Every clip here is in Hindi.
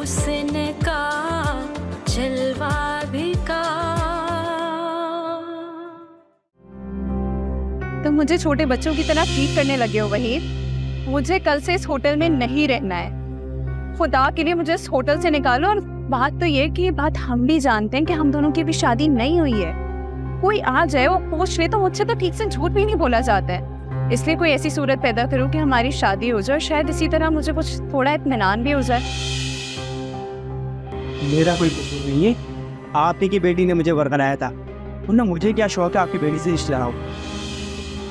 हुस्न का जलवा दिखा। तुम मुझे छोटे बच्चों की तरह ट्रीट करने लगे हो वहीद। मुझे कल से इस होटल में नहीं रहना है। खुदा के लिए मुझे इस होटल से निकालो। और बात तो ये कि बात हम भी जानते हैं कि हम दोनों की भी शादी नहीं हुई है। कोई आ जाए वो पूछ ले तो मुझसे तो ठीक से झूठ भी नहीं बोला जाता है। इसलिए कोई ऐसी सूरत पैदा करो कि हमारी शादी हो जाए, शायद इसी तरह मुझे कुछ थोड़ा इत्मीनान भी हो जाए। मेरा कोई कसूर नहीं है। आप ही की बेटी ने मुझे वर कराया था, वरना मुझे क्या शौक है आपकी बेटी से रिश्ता लगाओ।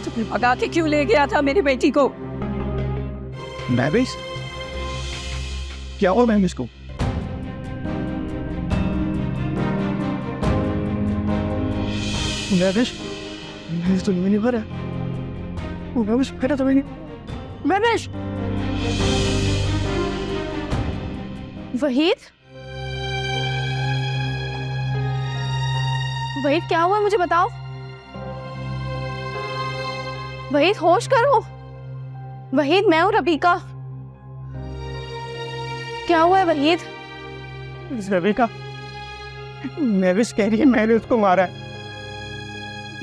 तुमने भगा के क्यों ले गया था मेरी बेटी को? महविश, क्या हो महविश को? महविश, महविश तो नहीं भरा। महविश फिर तो नहीं। महविश, वहीद, वहीद क्या हुआ मुझे बताओ। वहीद होश करो। वहीद मैं हूँ रबीका। क्या हुआ है वहीद? रबीका, महविश कह रही है मैंने उसको मारा है।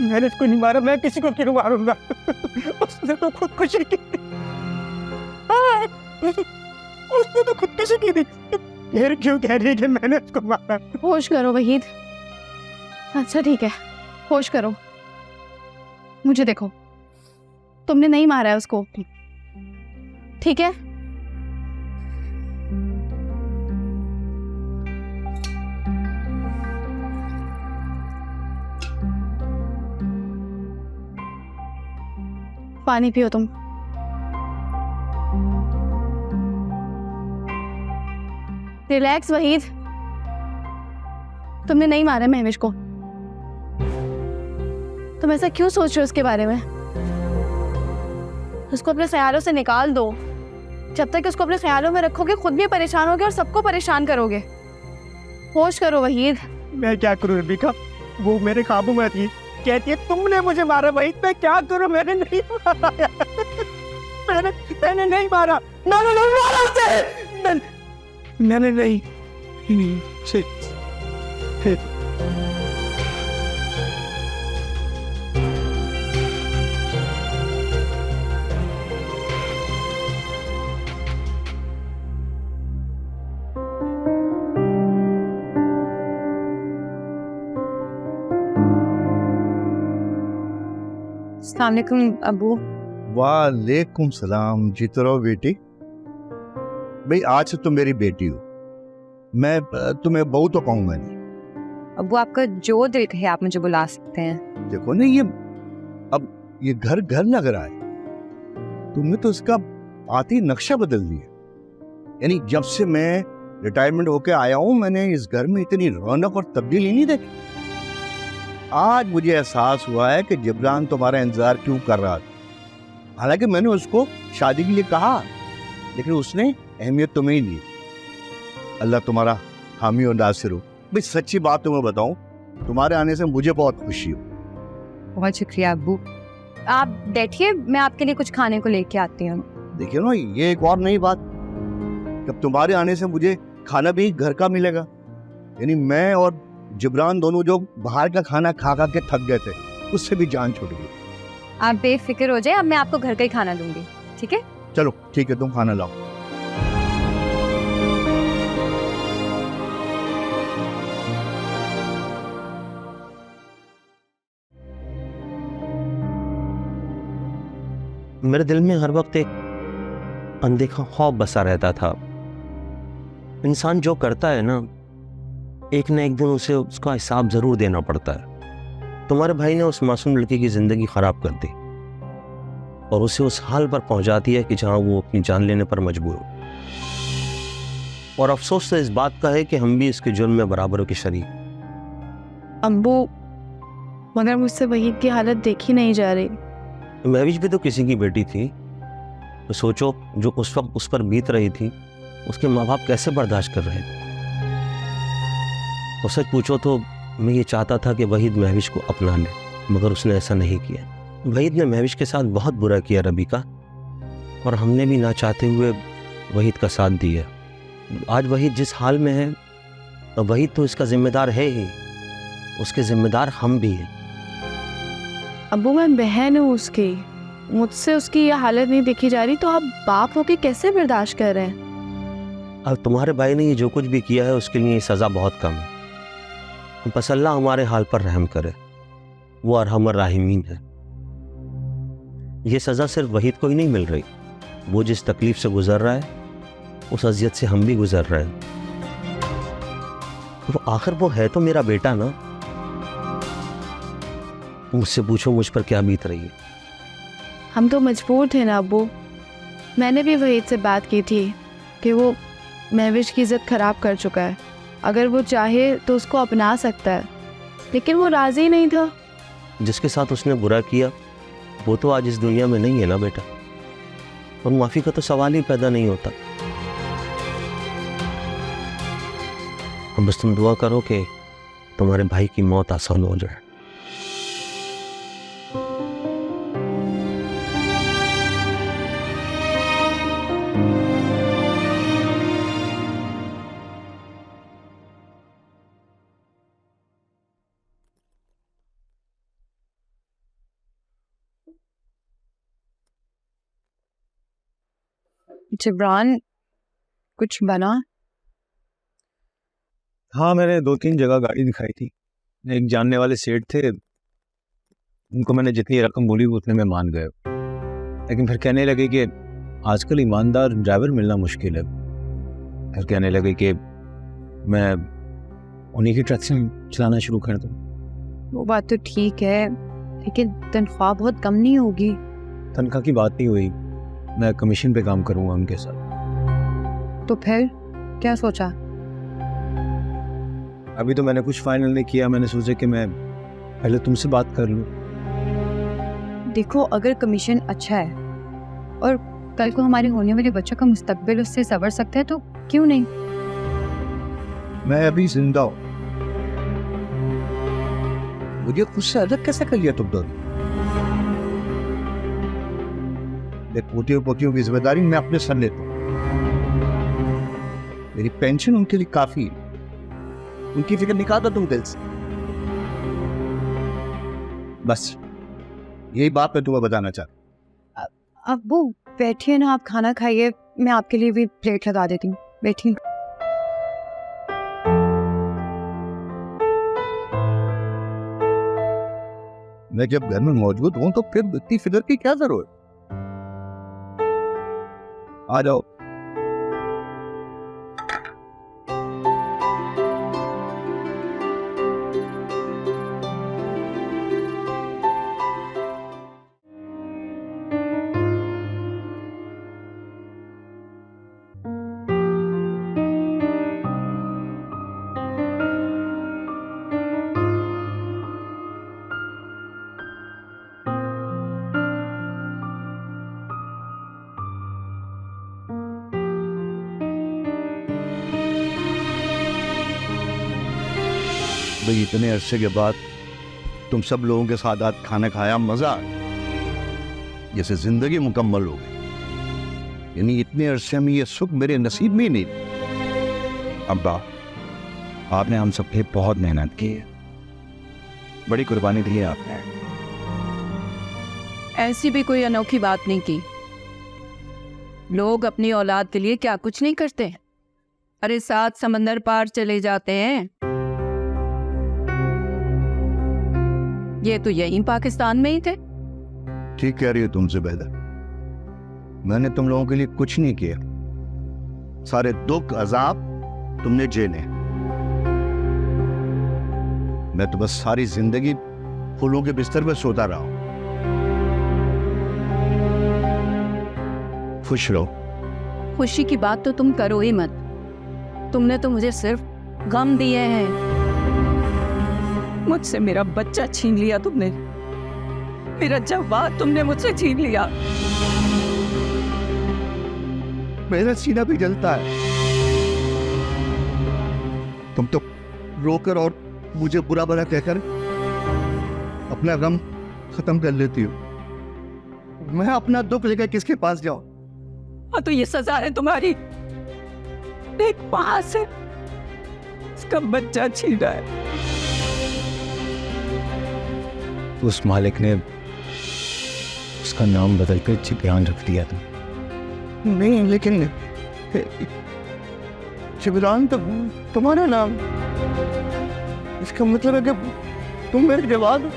मैंने उसको नहीं मारा, मैं किसी को क्यों मारूंगा? उसने तो खुदकुशी की थी। उसने तो खुदकुशी की थी, फिर क्यों कह रही है कि मैंने उसको मारा? होश करो वहीद। अच्छा ठीक है, होश करो। मुझे देखो, तुमने नहीं मारा है उसको, ठीक है? पानी पियो तुम। रिलैक्स वहीद, तुमने नहीं मारा महविश को। तुम ऐसा क्यों सोच रहे हो उसके बारे में? उसको अपने ख्यालों से निकाल दो। जब तक उसको अपने ख्यालों में रखोगे खुद भी परेशान होगे और सबको परेशान करोगे। होश करो वहीद। मैं क्या करूं रबीका, वो मेरे काबू में थी। कहती है तुमने मुझे मारा। वहीद मैं क्या करूं, मैंने नहीं मारा। मैंने नहीं मारा। मैंने नहीं मारा उसे। मैंने नहीं अस्सलाम वालेकुम अबू। वालेकुम सलाम। जीते रहो बेटी। भाई आज से तुम मेरी बेटी हो। मैं तुम्हें बहू तो कहूंगा नहीं। अबू आपका जो दिल कहे आप मुझे बुला सकते हैं। देखो ना, ये घर घर लग रहा है। तुमने तो इसका आती नक्शा बदल दिया। यानी जब से मैं रिटायरमेंट होके आया हूं, मैंने इस घर में इतनी रौनक और तब्दीली नहीं देखी। आज मुझे एहसास हुआ है कि जिब्रान तुम्हारा इंतजार क्यों कर रहा था। हालांकि मैंने उसको शादी के लिए कहा, लेकिन उसने अहमियत तुम्हें ही दी। अल्लाह तुम्हारा हामी और नासिर हो। भाई सच्ची बात तुम्हें बताऊं, तुम्हारे आने से मुझे बहुत खुशी हो। बहुत शुक्रिया अबू। आप बैठिए, मैं आपके लिए कुछ खाने को लेके आती हूँ। देखिए ना, ये एक और नई बात, जब तुम्हारे आने से मुझे खाना भी घर का मिलेगा। यानी मैं और जिब्रान दोनों जो बाहर का खाना खा खा के थक गए थे, उससे भी जान छूट गई। आप बेफिक्र हो जाए, अब मैं आपको घर का ही खाना दूंगी, ठीक है? चलो ठीक है, तुम खाना लाओ। मेरे दिल में हर वक्त एक अनदेखा खौफ बसा रहता था। इंसान जो करता है ना, एक न एक दिन उसे उसका हिसाब जरूर देना पड़ता है। तुम्हारे भाई ने उस मासूम लड़की की जिंदगी खराब कर दी और उसे उस हाल पर पहुंचा दिया कि जहां वो अपनी जान लेने पर मजबूर हो। और अफसोस तो इस बात का है कि हम भी इसके जुर्म में बराबरों के शरीक। अब्बू, मगर मुझसे वहीद की हालत देखी नहीं जा रही। महविश भी तो किसी की बेटी थी। तो सोचो, जो उस वक्त उस पर बीत रही थी, उसके माँ बाप कैसे बर्दाश्त कर रहे थे। और सच पूछो तो मैं ये चाहता था कि वहीद महविश को अपना ले, मगर उसने ऐसा नहीं किया। वहीद ने महविश के साथ बहुत बुरा किया रबीका, और हमने भी ना चाहते हुए वहीद का साथ दिया। आज वही जिस हाल में है, तो वही तो इसका जिम्मेदार है ही, उसके जिम्मेदार हम भी हैं। अब्बू मैं बहन हूँ उसकी, मुझसे उसकी ये हालत नहीं देखी जा रही, तो आप बाप होके कैसे बर्दाश्त कर रहे हैं? अब तुम्हारे भाई ने ये जो कुछ भी किया है उसके लिए सज़ा बहुत कम है। बस अल्लाह हमारे हाल पर रहम करे, वो अरहम राहिमीन है। ये सज़ा सिर्फ वहीद को ही नहीं मिल रही, वो जिस तकलीफ से गुजर रहा है उस अजियत से हम भी गुजर रहे हैं। वो आखिर वो है तो मेरा बेटा ना। मुझसे पूछो मुझ पर क्या बीत रही है। हम तो मजबूर थे ना अब्बू। मैंने भी वहीद से बात की थी कि वो महविश की इज्जत खराब कर चुका है, अगर वो चाहे तो उसको अपना सकता है, लेकिन वो राजी नहीं था। जिसके साथ उसने बुरा किया वो तो आज इस दुनिया में नहीं है ना बेटा, और माफ़ी का तो सवाल ही पैदा नहीं होता। अब बस तुम दुआ करो कि तुम्हारे भाई की मौत आसान हो जाए। जिब्रान, कुछ बना? हाँ, मैंने 2-3 जगह गाड़ी दिखाई थी। एक जानने वाले सेठ थे, उनको मैंने जितनी रकम बोली उतने में मान गए, लेकिन फिर कहने लगे कि आजकल ईमानदार ड्राइवर मिलना मुश्किल है। फिर कहने लगे कि मैं उन्हीं की ट्रक से चलाना शुरू कर दूँ। वो बात तो ठीक है, लेकिन तनख्वाह बहुत कम नहीं होगी? तनख्वाह की बात नहीं हुई, मैं कमीशन पे काम करूँगा उनके साथ। तो फिर क्या सोचा? अभी तो मैंने कुछ फाइनल नहीं किया। मैंने सोचा कि मैं पहले तुमसे बात कर लूँ। देखो, अगर कमीशन अच्छा है और कल को हमारे होने वाले बच्चों का मुस्तकबिल उससे संवर सकता है तो क्यों नहीं? मैं अभी जिंदा हूँ, मुझे खुद से अलग कैसे कर लिया तुम दोनों? पोतियों पोतियों की जिम्मेदारी मैं अपने सर लेता हूँ। मेरी पेंशन उनके लिए काफी है, उनकी फिक्र निकाल दो तुम दिल से। बस यही बात मैं तुम्हें बताना चाहता। अब्बू बैठिए ना, आप खाना खाइए, मैं आपके लिए भी प्लेट लगा देती हूँ, बैठिए। मैं जब घर में मौजूद हूं तो फिर इतनी फिक्र की क्या जरूरत? आ जाओ। भाई इतने अरसे के बाद तुम सब लोगों के साथ आज खाना खाया, मजा आया, जैसे जिंदगी मुकम्मल हो गई। यानी इतने अरसे में ये सुख मेरे नसीब में ही नहीं। अब्बा, आपने हम सब पे बहुत मेहनत की है, बड़ी कुर्बानी दी है आपने। ऐसी भी कोई अनोखी बात नहीं की। लोग अपनी औलाद के लिए क्या कुछ नहीं करते। अरे 7 समंदर पार चले जाते हैं। ये तो यहीं पाकिस्तान में ही थे। ठीक कह रही हो तुम ज़ुबैदा, मैंने तुम लोगों के लिए कुछ नहीं किया। सारे दुख अजाब तुमने झेले। मैं तो बस सारी जिंदगी फूलों के बिस्तर पर सोता रहा हूं। खुश रहो। खुशी की बात तो तुम करो ही मत। तुमने तो मुझे सिर्फ गम दिए हैं। मुझसे मेरा बच्चा छीन लिया तुमने, मेरा जवाब तुमने मुझसे छीन लिया। मेरा सीना भी जलता है। तुम तो रोकर और मुझे बुरा भला कहकर अपना गम खत्म कर लेती हो। मैं अपना दुख लेकर किसके पास जाऊं? हाँ तो ये सजा है तुम्हारी। देख वहां से उसका बच्चा छीना है। उस मालिक ने उसका नाम बदलकर जिब्रान रख दिया था। नहीं लेकिन जिब्रान तो तुम्हारा नाम, इसका मतलब है कि तुम मेरे जवाब।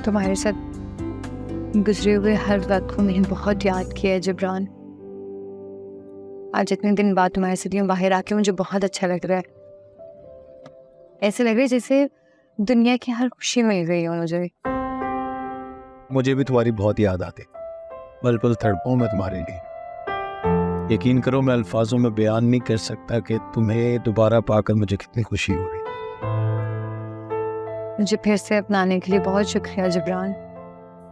तुम्हारे साथ गुजरे हुए हर वक्त को मैंने बहुत याद किया है जिब्रान। आज इतने दिन बाद तुम्हारे साथ यूं बाहर आके मुझे बहुत अच्छा लग रहा है। ऐसे लग रहा है जैसे दुनिया की हर खुशी मिल गई हो मुझे। मुझे भी तुम्हारी बहुत याद आती, पल पल तड़पाऊं मैं तुम्हारे लिए। यकीन करो मैं अल्फाजों में बयान नहीं कर सकता कि तुम्हें दोबारा पाकर मुझे कितनी खुशी हो रही। मुझे फिर से अपनाने के लिए बहुत शुक्रिया जिब्रान।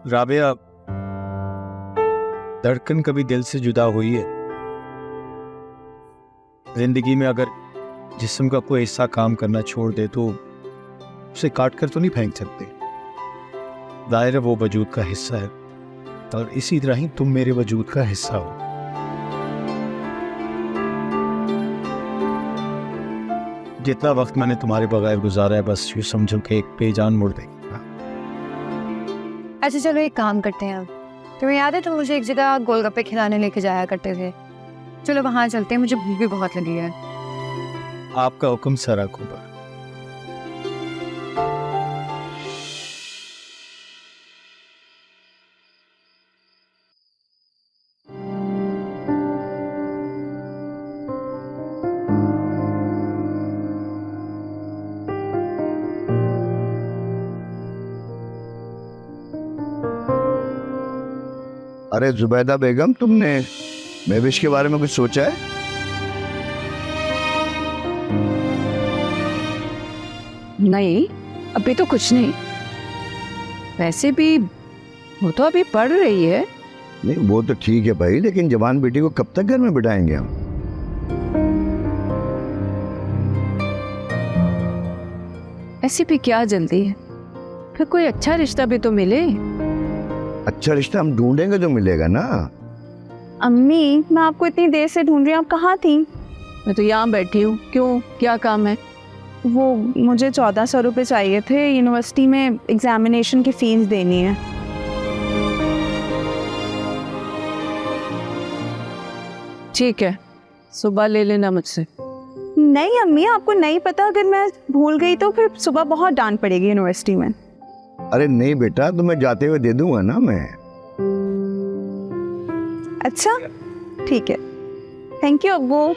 राबिया, धड़कन कभी दिल से जुदा हुई है? जिंदगी में अगर जिस्म का कोई हिस्सा काम करना छोड़ दे तो उसे काट कर तो नहीं फेंक सकते। दायरे वो वजूद का हिस्सा है और इसी तरह ही तुम मेरे वजूद का हिस्सा हो। जितना वक्त मैंने तुम्हारे बगैर गुजारा है बस यूं समझो कि एक बेजान मुर्दे। अच्छा चलो एक काम करते हैं। तुम्हें याद है तुम मुझे एक जगह गोलगप्पे खिलाने लेके जाया करते थे? चलो वहां चलते हैं, मुझे भूख भी बहुत लगी है। आपका हुक्म सरा कुबर। अरे जुबैदा बेगम, तुमने महविश के बारे में कुछ सोचा है? नहीं, अभी तो कुछ नहीं। वैसे भी वो तो अभी पढ़ रही है। नहीं वो तो ठीक है भाई, लेकिन जवान बेटी को कब तक घर में बिठाएंगे हम? ऐसी भी क्या जल्दी है, फिर कोई अच्छा रिश्ता भी तो मिले। अच्छा रिश्ता हम ढूंढेंगे तो मिलेगा ना। अम्मी, मैं आपको इतनी देर से ढूंढ रही हूँ, आप कहाँ थी? मैं तो यहाँ बैठी हूँ। क्यों, क्या काम है? वो मुझे 1400 रुपये चाहिए थे, यूनिवर्सिटी में एग्जामिनेशन की फीस देनी है। ठीक है, सुबह ले लेना मुझसे। नहीं अम्मी, आपको नहीं पता, अगर मैं भूल गई तो फिर सुबह बहुत डांट पड़ेगी यूनिवर्सिटी में। अरे नहीं बेटा, तुम्हें जाते हुए दे दूंगा ना मैं। अच्छा ठीक है, थैंक यू अब्बू।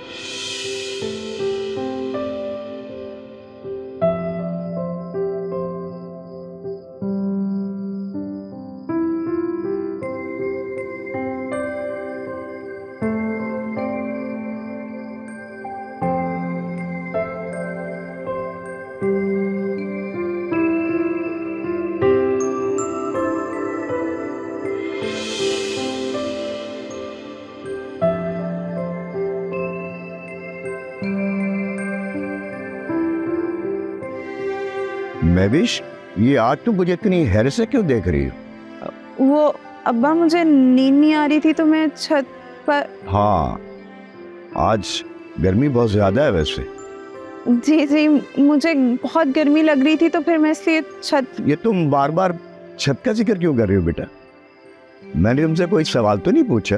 महविश, ये आज तुम मुझे इतनी हैरत से क्यों देख रही हो? वो अब्बा, मुझे नींद नहीं आ रही थी तो मैं छत पर। हाँ, आज गर्मी बहुत ज्यादा है वैसे। जी जी, मुझे बहुत गर्मी लग रही थी तो फिर मैं इसलिए छत। ये तुम बार बार छत का जिक्र क्यों कर रही हो बेटा? मैंने तुमसे कोई सवाल तो नहीं पूछा।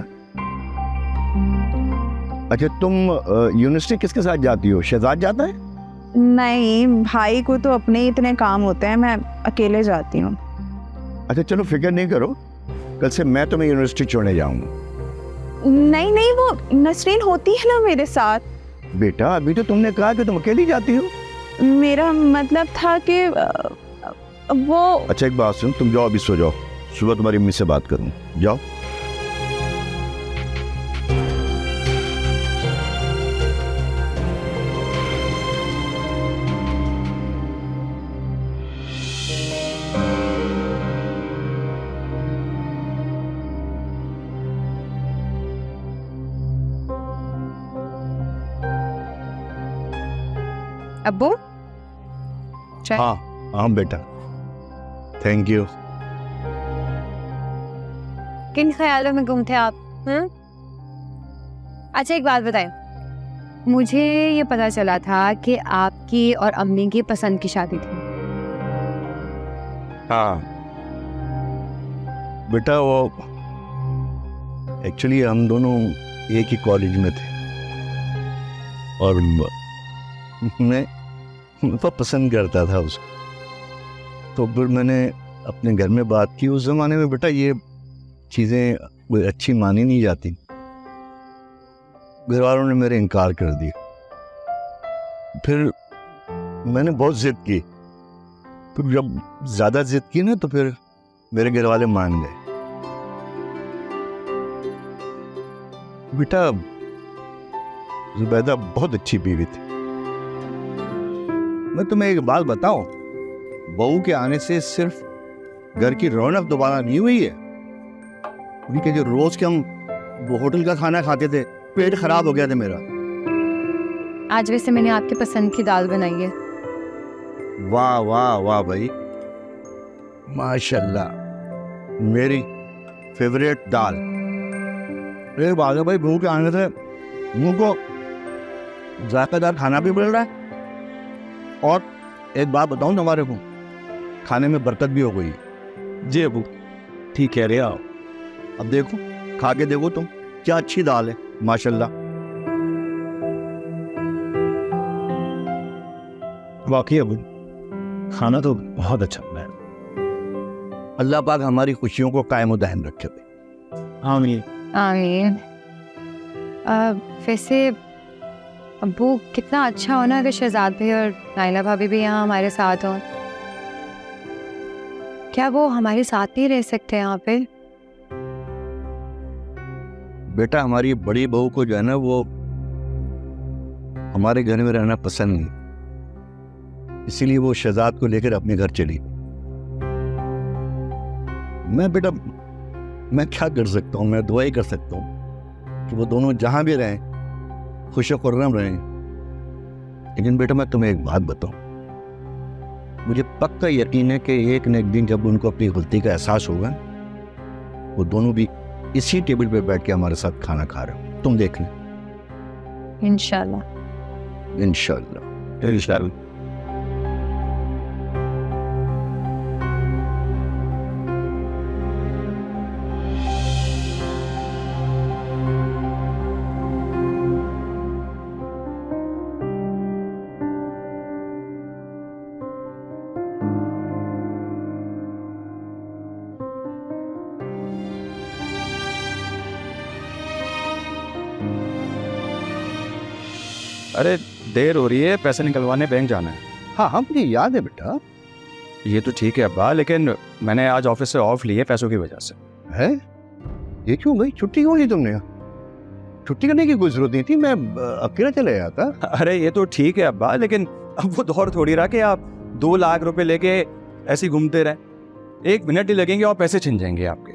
अच्छा, तुम यूनिवर्सिटी किसके साथ जाती हो? शहजाद जाता है? नहीं, भाई को तो अपने ही इतने काम होते हैं, मैं अकेले जाती हूँ। अच्छा चलो, फिक्र नहीं करो, कल से मैं तुम्हें यूनिवर्सिटी छोड़ने जाऊंगा। नहीं नहीं, वो नसरीन होती है ना मेरे साथ। बेटा, अभी तो तुमने कहा कि तुम अकेली जाती हो। मेरा मतलब था कि वो। अच्छा एक बात सुन, तुम जाओ अभी सो जाओ, सुबह तुम्हारी अम्मी से बात करूँ। जाओ। अब्बू, चाय? हाँ बेटा, थैंक यू। किन ख्यालों में गुम थे आप? अच्छा एक बात बताएं, मुझे ये पता चला था कि आपकी और अम्मी की पसंद की शादी थी। हाँ बेटा, वो एक्चुअली हम दोनों एक ही कॉलेज में थे और मैं तो पसंद करता था उसको, तो फिर मैंने अपने घर में बात की। उस ज़माने में बेटा ये चीज़ें अच्छी मानी नहीं जाती, घर वालों ने मेरे इनकार कर दिया। फिर मैंने बहुत जिद की, फिर जब ज़्यादा जिद की ना तो फिर मेरे घर वाले मान गए। बेटा, जुबैदा बहुत अच्छी बीवी थी। मैं तुम्हें एक बात बताऊं, बहू के आने से सिर्फ घर की रौनक दोबारा नहीं हुई है, उनके जो रोज के हम वो होटल का खाना खाते थे, पेट खराब हो गया था मेरा। आज वैसे मैंने आपकी पसंद की दाल बनाई है। वाह वाह वाह भाई, माशाल्लाह, मेरी फेवरेट दाल। एक बात है भाई, बहू के आने से मुंह को जायकेदार खाना भी मिल रहा है, और एक बात बताऊं तुम्हारे को, खाने में बरकत भी हो गई। जी अबू, ठीक कह रहे आओ। अब देखो, खा के देखो तुम, क्या अच्छी दाल है माशाल्लाह। वाकई अबू, खाना तो बहुत अच्छा बना है। अल्लाह पाक हमारी खुशियों को कायम व दायम रखे। आमीन। आमीन। वैसे अब्बू, कितना अच्छा होना कि शहजाद भाई और नाइला भाभी भी यहाँ हमारे साथ हों। क्या वो हमारे साथ नहीं रह सकते यहाँ पे? बेटा, हमारी बड़ी बहू को जो है ना, वो हमारे घर में रहना पसंद नहीं, इसीलिए वो शहजाद को लेकर अपने घर चली। मैं बेटा, मैं क्या कर सकता हूँ? मैं दुआ ही कर सकता हूँ कि वो दोनों जहां भी रहें, खुश खुर्रम रहें। लेकिन बेटा, मैं तुम्हें एक बात बताऊं, मुझे पक्का यकीन है कि एक न एक दिन जब उनको अपनी गलती का एहसास होगा, वो दोनों भी इसी टेबल पे बैठ के हमारे साथ खाना खा रहे हो। तुम देख लें। इंशाल्लाह। इंशाल्लाह। इंशाल्लाह। अरे देर हो रही है, पैसे निकलवाने बैंक जाना है। हाँ हाँ, मुझे याद है बेटा। ये तो ठीक है अब्बा, लेकिन मैंने आज ऑफिस से ऑफ ली है पैसों की वजह से। है? ये क्यों भाई, छुट्टी क्यों ली तुमने? छुट्टी करने की कोई जरूरत नहीं थी, मैं अकेला चले आया था। अरे ये तो ठीक है अब्बा, लेकिन अब वो दौर थोड़ी रहा कि आप 2 लाख रुपए लेके ऐसे घूमते रहे। 1 मिनट ही लगेंगे और पैसे छिन जाएंगे आपके।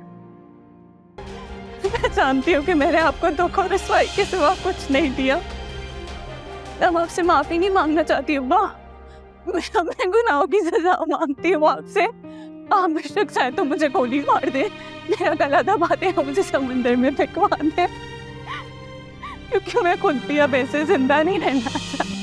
मैं जानती हूँ कि मैंने आपको दुख और रसवाई के सिवा कुछ नहीं दिया। मैं आपसे माफी नहीं मांगना चाहती हूँ। मैं अपने गुनाहों की सजा मांगती हूँ आपसे। आप बेशक चाहे तो मुझे गोली मार दे, मेरा गला दबा दे, मुझे समुंदर में फेंकवा दे, क्योंकि मैं खुद भी अब ऐसे जिंदा नहीं रहना चाहती।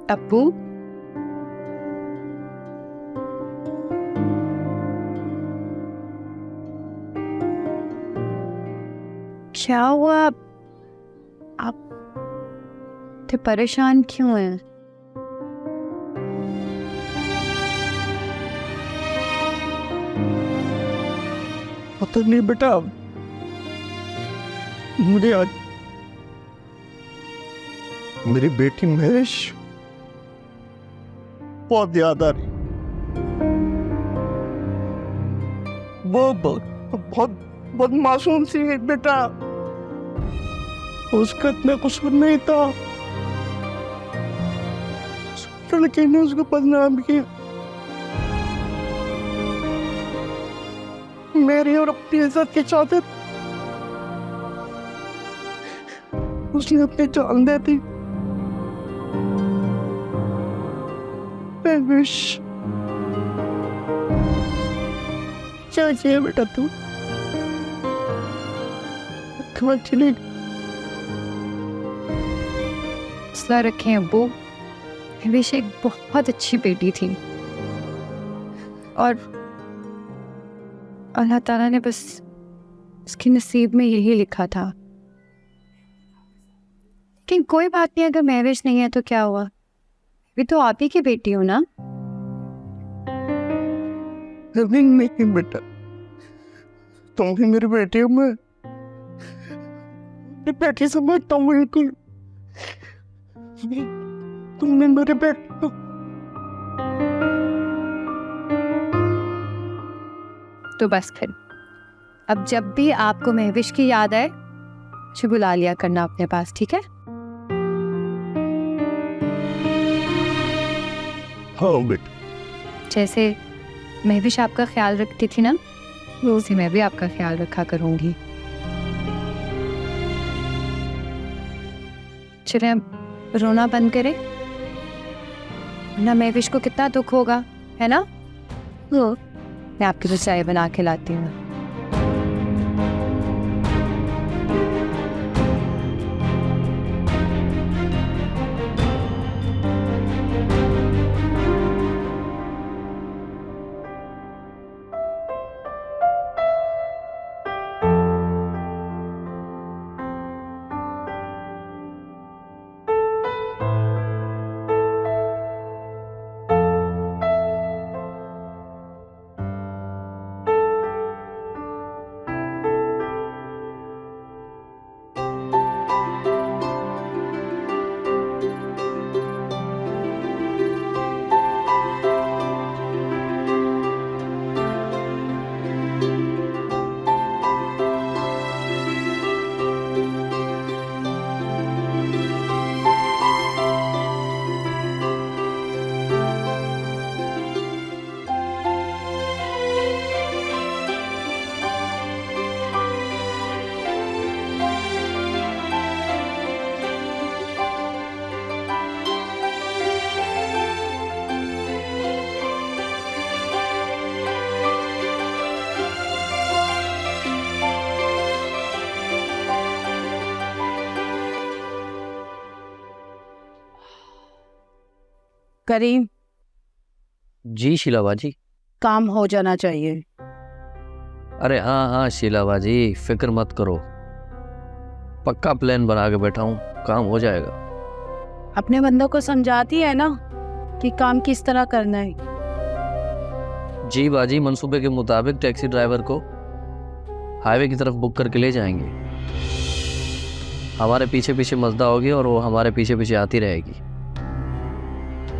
अब्बू, क्या हुआ? आप तो परेशान क्यों हैं? पता नहीं बेटा, मुझे आज मेरी बेटी महेश बहुत याद आ रही। वो बहुत मासूम सी है बेटा, उसका इतना कसूर नहीं था, लड़के ने उसको बदनाम किया। मेरी और अपनी इज्जत की चाहते उसने अपनी जान दे दी। क्या चाहिए बेटा तू? खबर चली हौसला रखें अब्बू, हमेशा एक बहुत अच्छी बेटी थी और अल्लाह ताला ने बस उसके नसीब में यही लिखा था। लेकिन कोई बात नहीं, अगर मैरिज नहीं है तो क्या हुआ, भी तो आप ही की बेटी हो ना। नहीं बेटा, तुम भी मेरी बेटी हो, मैं बेटी समझता हूँ बिल्कुल। तुम भी मेरे बेटे हो। तो बस फिर अब जब भी आपको महविश की याद आए मुझे बुला लिया करना अपने पास, ठीक है? हाँ बेटा। जैसे महविश आपका ख्याल रखती थी ना, उसी मैं भी आपका ख्याल रखा करूंगी। चलिए अब रोना बंद करें, ना महविश को कितना दुख होगा, है ना? मैं आपके लिए चाय बना के लाती हूँ। करीम, जी शीलाबा जी। काम हो जाना चाहिए। अरे हाँ हाँ शीलाबा जी, फिक्र मत करो, पक्का प्लान बना के बैठा हूँ, काम हो जाएगा। अपने बंदों को समझाती है ना कि काम किस तरह करना है। जी बाजी, मंसूबे के मुताबिक टैक्सी ड्राइवर को हाईवे की तरफ बुक करके ले जाएंगे। हमारे पीछे पीछे मजदा होगी और वो हमारे पीछे पीछे आती रहेगी,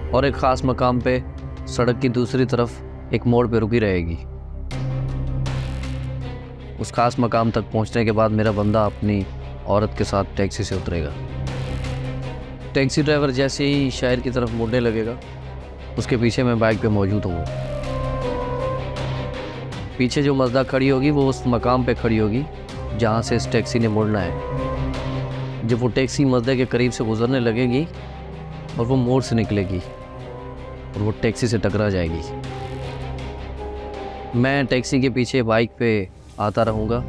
और एक ख़ास मकाम पे सड़क की दूसरी तरफ एक मोड़ पे रुकी रहेगी। उस खास मकाम तक पहुंचने के बाद मेरा बंदा अपनी औरत के साथ टैक्सी से उतरेगा। टैक्सी ड्राइवर जैसे ही शहर की तरफ मुड़ने लगेगा, उसके पीछे मैं बाइक पे मौजूद हूँ। पीछे जो मज़दा खड़ी होगी वो उस मकाम पे खड़ी होगी जहाँ से इस टैक्सी ने मुड़ना है। जब वो टैक्सी मज़दा के करीब से गुजरने लगेगी और वो मोड़ से निकलेगी और वो टैक्सी से टकरा जाएगी, मैं टैक्सी के पीछे बाइक पे आता रहूँगा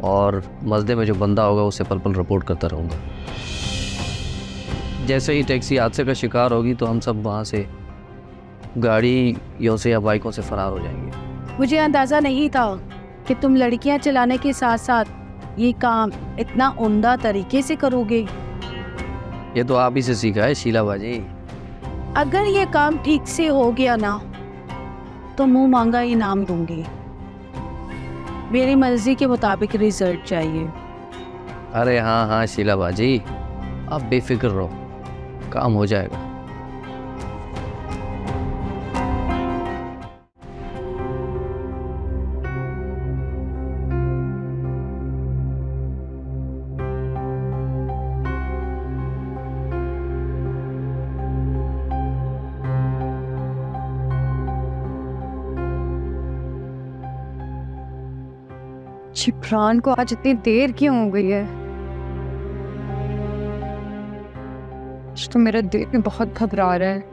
और मज़दे में जो बंदा होगा उसे पल पल रिपोर्ट करता रहूँगा। जैसे ही टैक्सी हादसे का शिकार होगी तो हम सब वहाँ से गाड़ियों से या बाइकों से फरार हो जाएंगे। मुझे अंदाज़ा नहीं था कि तुम लड़कियां चलाने के साथ साथ ये काम इतना उम्दा तरीके से करोगे। ये तो आप ही से सीखा है शीला बाजी। अगर ये काम ठीक से हो गया ना तो मुंह मांगा इनाम दूंगी। मेरी मर्जी के मुताबिक रिजल्ट चाहिए। अरे हाँ हाँ शीला बाजी, आप बेफिक्र रहो, काम हो जाएगा। जिब्रान को आज इतनी देर क्यों हो गई है? आज तो मेरा दिल में बहुत घबरा रहा है।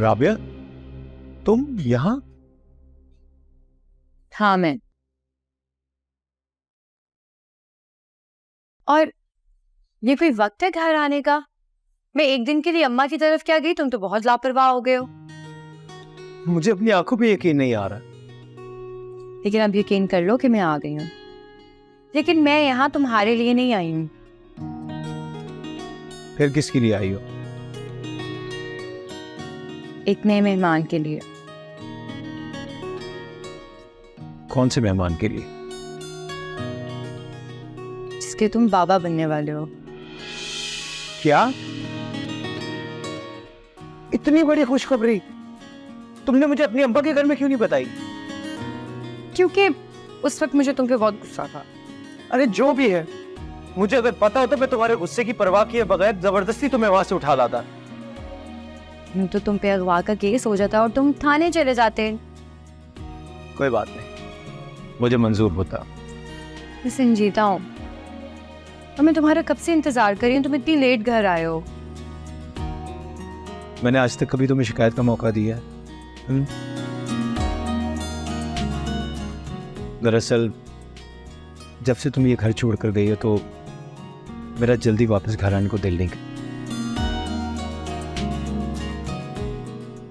राबिया, तुम यहाँ? हाँ मैं। और ये कोई वक्त है घर आने का? मैं एक दिन के लिए अम्मा की तरफ क्या गई? तुम तो बहुत लापरवाह हो गए हो। मुझे अपनी आंखों पे यकीन नहीं आ रहा। लेकिन अब यकीन कर लो कि मैं आ गई हूँ। लेकिन मैं यहाँ तुम्हारे लिए नहीं आई हूँ। फिर किसके लिए आई हो? एक नए मेहमान के लिए। कौन से मेहमान के लिए? जिसके तुम बाबा बनने वाले हो। क्या? इतनी बड़ी खुशखबरी तुमने मुझे अपनी अम्मा के घर में क्यों नहीं बताई? क्योंकि उस वक्त मुझे तुम पे बहुत गुस्सा था। अरे जो भी है, मुझे अगर पता होता मैं तुम्हारे गुस्से की परवाह किए बगैर जबरदस्ती तुम्हें वहां से उठा लाता। तो तुम पे अगवा का केस हो जाता और तुम थाने चले जाते। कोई बात नहीं, मुझे मंजूर होता। मैं संजीता हूँ और मैं तुम्हारा कब से इंतजार कर रही हूँ। तुम इतनी लेट घर आए हो। मैंने आज तक कभी तुम्हें शिकायत का मौका दिया है? दरअसल जब से तुम ये घर छोड़कर गई हो तो मेरा जल्दी वापस घर आने को दिल नहीं करता।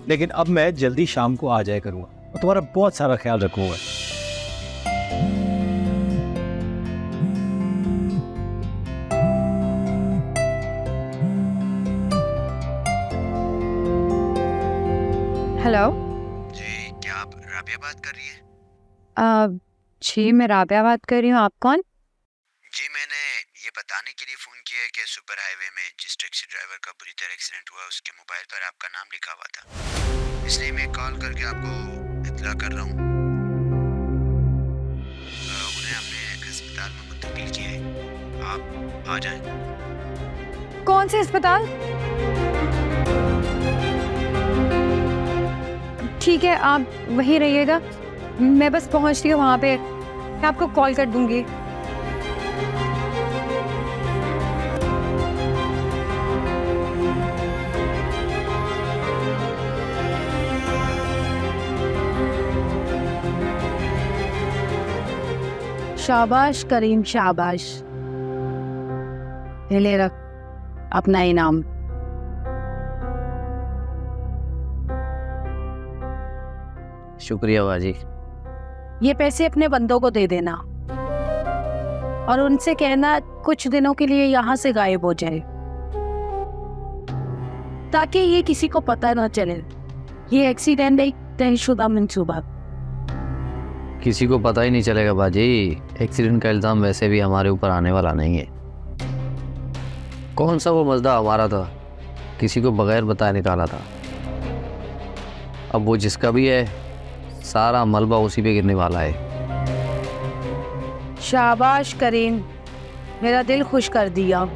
लेकिन अब मैं जल्दी शाम को आ जाया करूंगा और तुम्हारा बहुत सारा ख्याल रखूंगा। हेलो जी, क्या आप राबिया बात कर रही हैं? जी मैं राबिया बात कर रही हूँ। आप कौन? जी, मैंने ये बताने के लिए फ़ोन किया है कि सुपर हाईवे में जिस टैक्सी ड्राइवर का बुरी तरह एक्सीडेंट हुआ उसके मोबाइल पर आपका नाम लिखा हुआ था, इसलिए मैं कॉल करके आपको इत्तला कर रहा हूँ। उन्हें हमने अस्पताल में मुंतकिल किया है, आप आ जाएं। कौन से अस्पताल? ठीक है, आप वहीं रहिएगा, मैं बस पहुंचती हूँ वहाँ पे। मैं आपको कॉल कर दूंगी। शाबाश करीम, शाबाश। ये ले रख अपना इनाम। शुक्रिया बाजी, ये पैसे अपने बंदों को दे देना और उनसे कहना कुछ दिनों के लिए यहाँ से गायब हो जाए, ताकि ये किसी को पता ना चले ये एक्सीडेंट एक तयशुदा मंसूबा। किसी को पता ही नहीं चलेगा बाजी। एक्सीडेंट का इल्ज़ाम वैसे भी हमारे ऊपर आने वाला नहीं है। कौन सा वो मजदा हमारा था, किसी को बगैर बताए निकाला था। अब वो जिसका भी है सारा मलबा उसी पे गिरने वाला है। शाबाश करीम, मेरा दिल खुश कर दिया।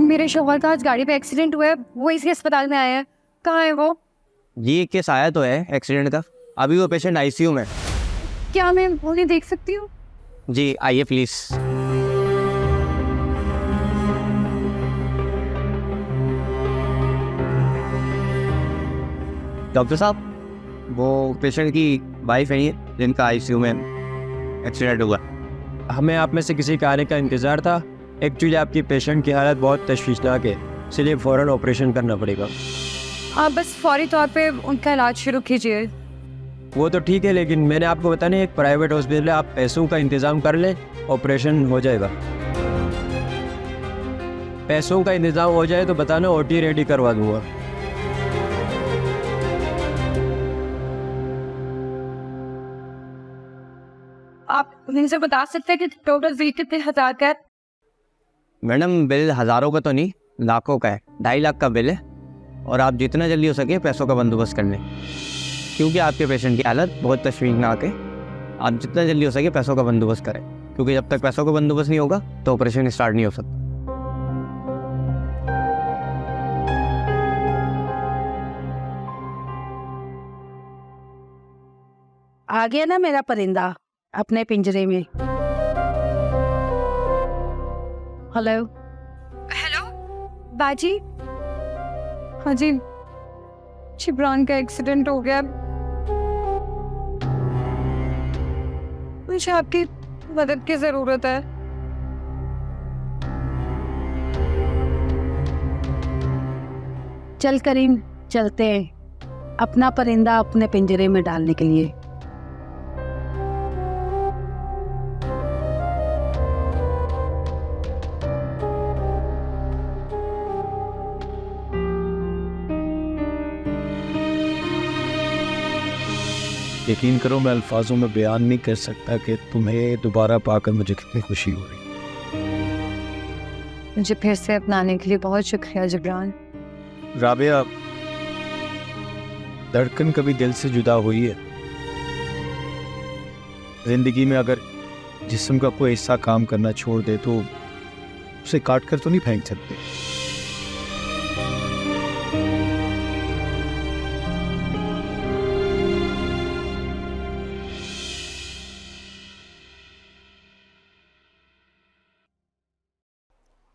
मेरे शौहर का आज गाड़ी पे एक्सीडेंट हुआ है, वो इसी अस्पताल में आया है। कहाँ है वो? ये केस आया तो है एक्सीडेंट का, अभी वो पेशेंट आईसीयू में। क्या मैं उन्हें देख सकती हूँ? जी आइए प्लीज। डॉक्टर साहब, वो पेशेंट की वाइफ है ये जिनका आईसीयू में एक्सीडेंट हुआ। हमें आप में से किसी के आने का इंतज़ार था। एक्चुअली आपकी पेशेंट की हालत बहुत तशवीशनाक है, इसलिए फ़ौरन ऑपरेशन करना पड़ेगा। आप बस फौरी तौर पे उनका इलाज शुरू कीजिए। वो तो ठीक है, लेकिन मैंने आपको बताया नहीं, एक प्राइवेट हॉस्पिटल है, आप पैसों का इंतज़ाम कर लें, ऑपरेशन हो जाएगा। पैसों का इंतज़ाम हो जाए तो बताना, ओटी रेडी करवा दूँगा। आप उनसे बता सकते हैं कि टोटल बिल कितने हजार का है? मैडम बिल हज़ारों का तो नहीं, लाखों का है। 2.5 लाख का बिल है और आप जितना जल्दी हो सके पैसों का बंदोबस्त कर लें, क्योंकि आपके पेशेंट की हालत बहुत तशवीशनाक है। आप जितना जल्दी हो सके पैसों का बंदोबस्त करें, क्योंकि जब तक पैसों का बंदोबस्त नहीं होगा तो ऑपरेशन स्टार्ट नहीं हो सकता। आ गया ना मेरा परिंदा अपने पिंजरे में। हेलो हेलो बाजी। हाँ जी, शिब्रान का एक्सीडेंट हो गया। मुझे आपकी मदद की ज़रूरत है। चल करीम, चलते हैं अपना परिंदा अपने पिंजरे में डालने के लिए। यकीन करो मैं अल्फाजों में बयान नहीं कर सकता कि तुम्हें दोबारा पाकर मुझे कितनी खुशी हो रही। मुझे फिर से अपनाने के लिए बहुत शुक्रिया जिब्रान। राबिया, धड़कन कभी दिल से जुदा हुई है? जिंदगी में अगर जिस्म का कोई हिस्सा काम करना छोड़ दे तो उसे काट कर तो नहीं फेंक सकते।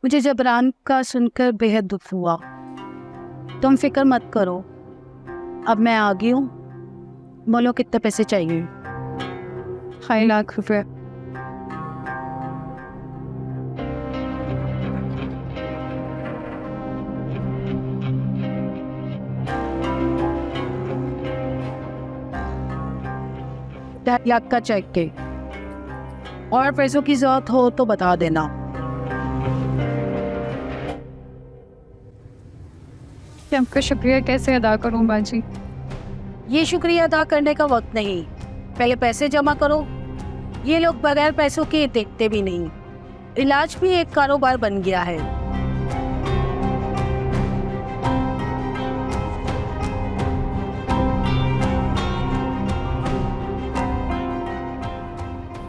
मुझे जबरान का सुनकर बेहद दुख हुआ। तुम फिक्र मत करो, अब मैं आ गई हूँ। बोलो कितने पैसे चाहिए? 2.5 लाख रुपए। ढाई लाख का चेक के, और पैसों की जरूरत हो तो बता देना। आपका शुक्रिया कैसे अदा करूं बाजी? ये शुक्रिया अदा करने का वक्त नहीं, पहले पैसे जमा करो। ये लोग बगैर पैसों के देखते भी नहीं। इलाज भी एक कारोबार बन गया है।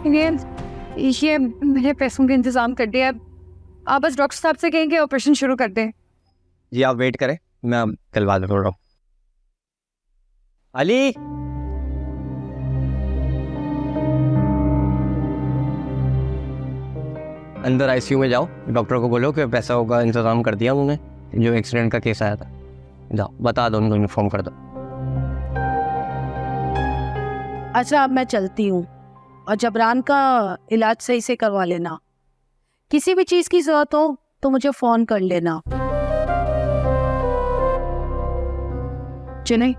ये मेरे पैसों का इंतज़ाम कर दिया। आप बस डॉक्टर साहब से कहेंगे ऑपरेशन शुरू कर दें। जी आप वेट करें, मैं अब कल बाद में बोल रहा हूँ। अली, अंदर आईसीयू में जाओ, डॉक्टर को बोलो कि पैसा होगा इंतज़ाम कर दिया उन्होंने, जो एक्सीडेंट का केस आया था। जाओ बता दो उनको, इन्फॉर्म कर दो। अच्छा अब मैं चलती हूँ, और जबरान का इलाज सही से करवा लेना। किसी भी चीज़ की ज़रूरत हो तो मुझे फ़ोन कर लेना। चले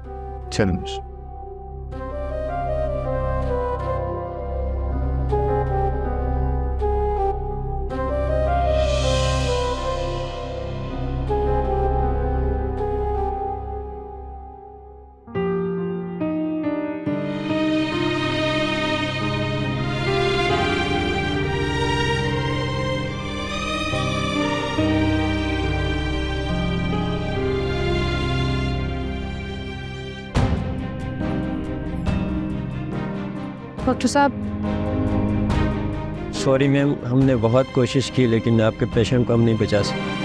चलो। डॉक्टर साहब, सॉरी मैम, हमने बहुत कोशिश की लेकिन आपके पेशेंट को हम नहीं बचा सके।